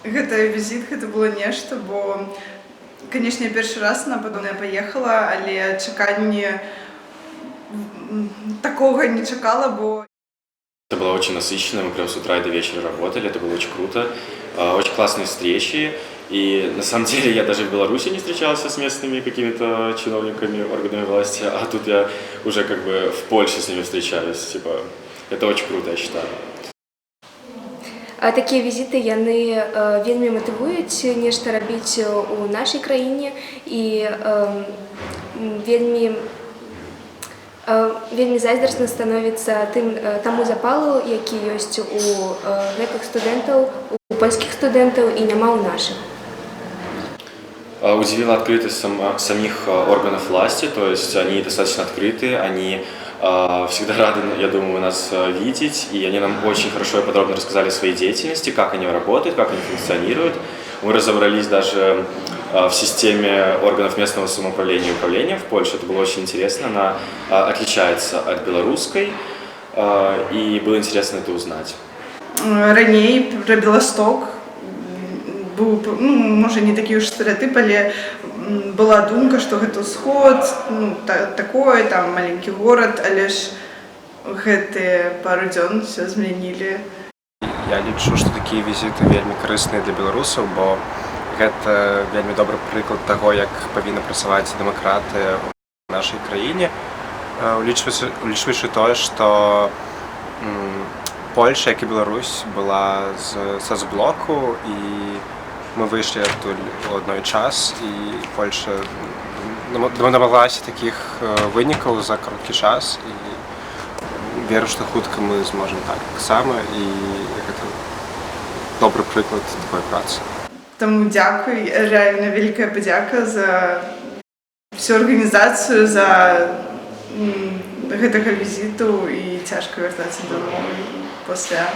Гэты візіт гэта было нешта, бо канешне, я першы раз на падобнае паехала, але чаканне такога не чакала, бо Это было очень насыщенно, мы прям с утра и до вечера работали, это было очень круто, очень классные встречи. И на самом деле я даже в Беларуси не встречался с местными какими-то чиновниками, органами власти, а тут я уже как бы в Польше с ними встречаюсь. Типа, это очень круто, я считаю. Такія візіты яны вельмі матывуюць нешта рабіць у нашай краіне і вельмі зайздрасна становіцца таму запалу, які ёсць у гэтых студэнтаў, у польскіх студэнтаў і няма ў нашых. Удивила открытость самих органов власти, то есть они достаточно открыты, они всегда рады, я думаю, нас видеть, и они нам очень хорошо и подробно рассказали о своей деятельности, как они работают, как они функционируют. Мы разобрались даже в системе органов местного самоуправления и управления в Польше. Это было очень интересно, она отличается от белорусской, и было интересно это узнать. Раней про Беласток быў, можа, не такі ўж стэрэатып, але была думка, што гэта ўсход, такое, там маленькі горад, але ж гэтыя пару дзён все змянілі. Я лічу, што такія візіты вельмі карысныя для беларусаў, бо гэта вельмі добры прыклад таго, як павінна працаваць дэмакратыя ў нашай краіне, улічваючы тое, што Польша, як і Беларусь, была з сацблоку, і мы выйшлі адтуль у адной час, і Польша дамагалася такіх вынікаў за кароткі час, і веру, што хутка мы зможам так сама, і гэта добры прыклад такой працы. Таму дзякуй, рэальна вялікая падзяка за всю арганізацыю, за гэтага візіту, і цяжка вяртацца дамоў пасля.